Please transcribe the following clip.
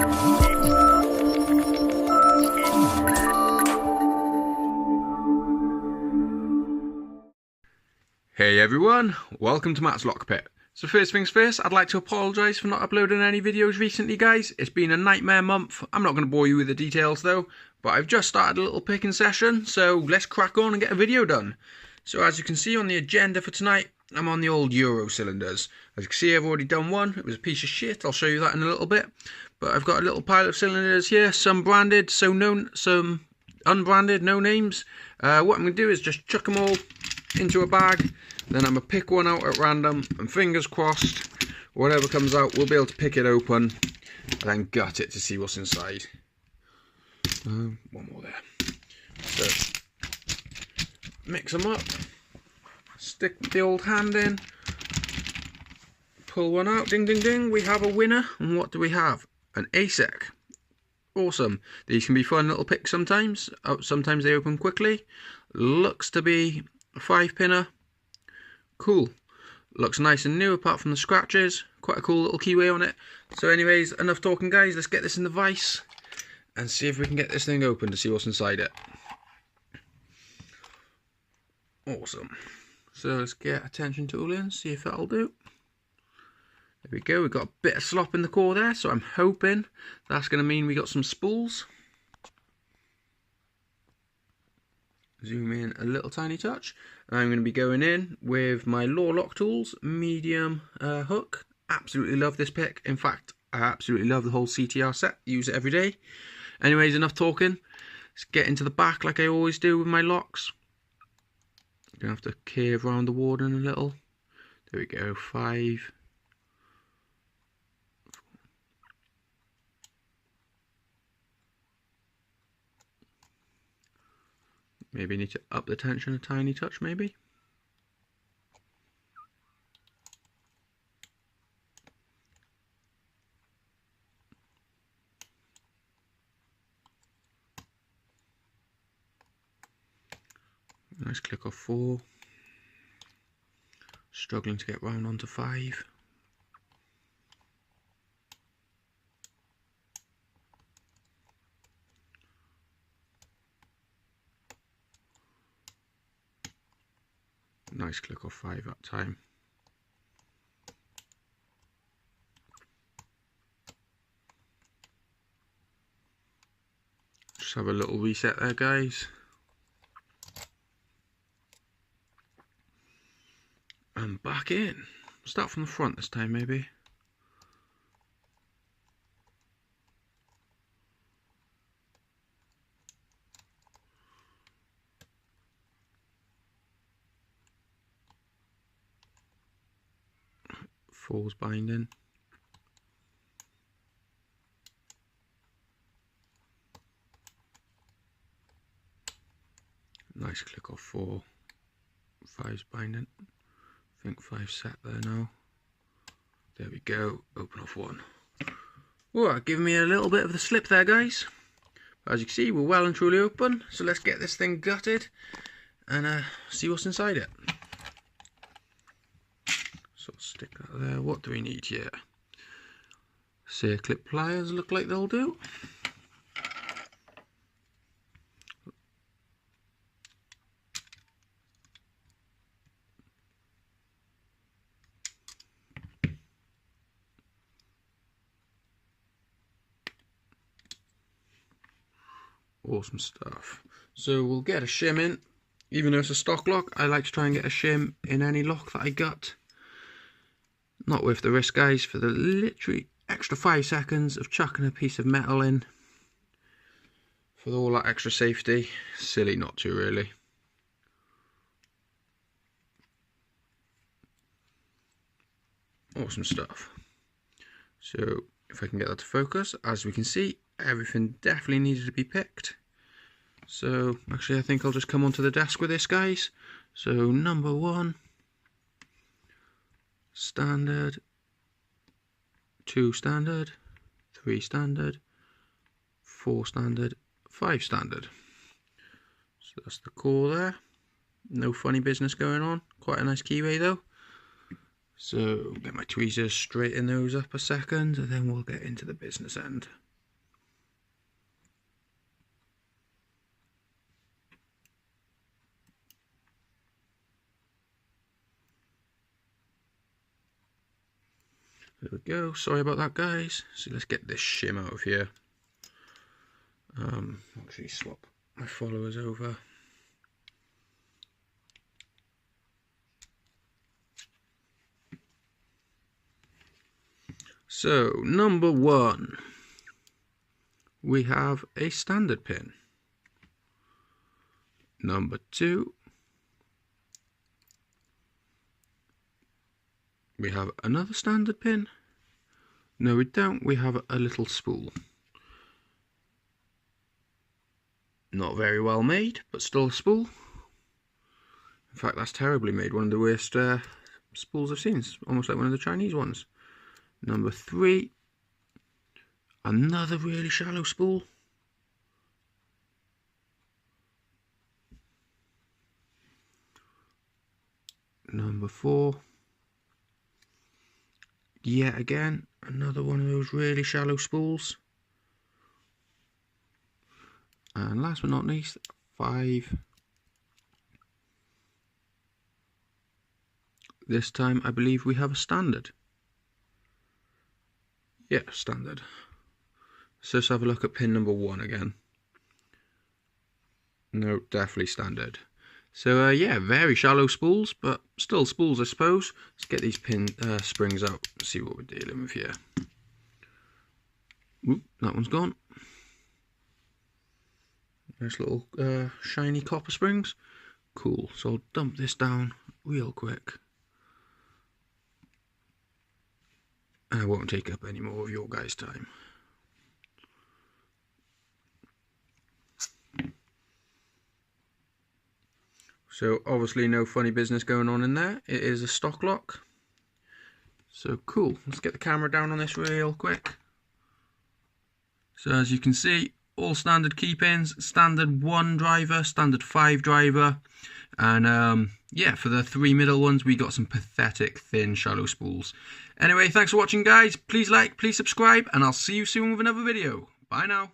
Hey everyone, welcome to Matt's Lock Pit. So first things first, I'd like to apologise for not uploading any videos recently guys. It's been a nightmare month. I'm not going to bore you with the details though, but I've just started a little picking session, so let's crack on and get a video done. So as you can see on the agenda for tonight, I'm on the old Euro cylinders. As you can see, I've already done one. It was a piece of shit. I'll show you that in a little bit. But I've got a little pile of cylinders here, some branded, some unbranded, no names. What I'm going to do is just chuck them all into a bag. Then I'm going to pick one out at random, and fingers crossed, whatever comes out, we'll be able to pick it open and then gut it to see what's inside. One more there. So, mix them up, stick the old hand in, pull one out, ding ding ding, we have a winner. And what do we have? An Asec. Awesome. These can be fun little picks sometimes. Sometimes they open quickly. Looks to be a 5-pinner. Cool. Looks nice and new apart from the scratches. Quite a cool little keyway on it. So anyways, enough talking guys. Let's get this in the vise and see if we can get this thing open to see what's inside it. Awesome. So let's get a tension tool in, see if that'll do. There we go. We've got a bit of slop in the core there, so I'm hoping that's going to mean we got some spools. Zoom in a little tiny touch. I'm going to be going in with my Law Lock Tools medium hook. Absolutely love this pick. In fact, I absolutely love the whole CTR set. Use it every day. Anyways, enough talking. Let's get into the back like I always do with my locks. I'm going to have to curve around the warden a little. There we go. 5. Maybe need to up the tension a tiny touch, maybe. Nice click off 4. Struggling to get round onto 5. Nice click off 5 that time. Just have a little reset there guys. And back in. Start from the front this time maybe. Four's binding. Nice click off 4. 5's binding. I think 5's set there now. There we go. Open off 1. Alright, give me a little bit of the slip there guys. As you can see, we're well and truly open. So let's get this thing gutted and see what's inside it. So stick that there. What do we need here? Circlip pliers look like they'll do. Awesome stuff. So we'll get a shim in. Even though it's a stock lock, I like to try and get a shim in any lock that I gut. Not worth the risk guys, for the literally extra 5 seconds of chucking a piece of metal in. For all that extra safety, silly not to really. Awesome stuff. So if I can get that to focus, as we can see, everything definitely needed to be picked. So actually I think I'll just come onto the desk with this guys. So number 1. Standard, 2 standard, 3 standard, 4 standard, 5 standard. So that's the core there. No funny business going on. Quite a nice keyway though. So get my tweezers, straighten those up a second, and then we'll get into the business end. There we go. Sorry about that, guys. So let's get this shim out of here. Actually swap my followers over. So, number 1, we have a standard pin. Number 2, we have another standard pin. No, we don't. We have a little spool. Not very well made, but still a spool. In fact, that's terribly made. One of the worst spools I've seen. It's almost like one of the Chinese ones. Number 3, another really shallow spool. Number 4, yet again, another one of those really shallow spools. And last but not least, 5. This time I believe we have a standard. Yeah, standard. So let's have a look at pin number 1 again. No, definitely standard. So yeah, very shallow spools, but still spools I suppose. Let's get these pin springs out, see what we're dealing with here. Oop, that one's gone. Nice little shiny copper springs. Cool, so I'll dump this down real quick. I won't take up any more of your guys' time. So obviously no funny business going on in there. It is a stock lock. So cool, let's get the camera down on this real quick. So as you can see, all standard key pins, standard 1 driver, standard 5 driver, and yeah, for the 3 middle ones we got some pathetic thin shallow spools. Anyway, thanks for watching guys, please like, please subscribe, and I'll see you soon with another video. Bye now.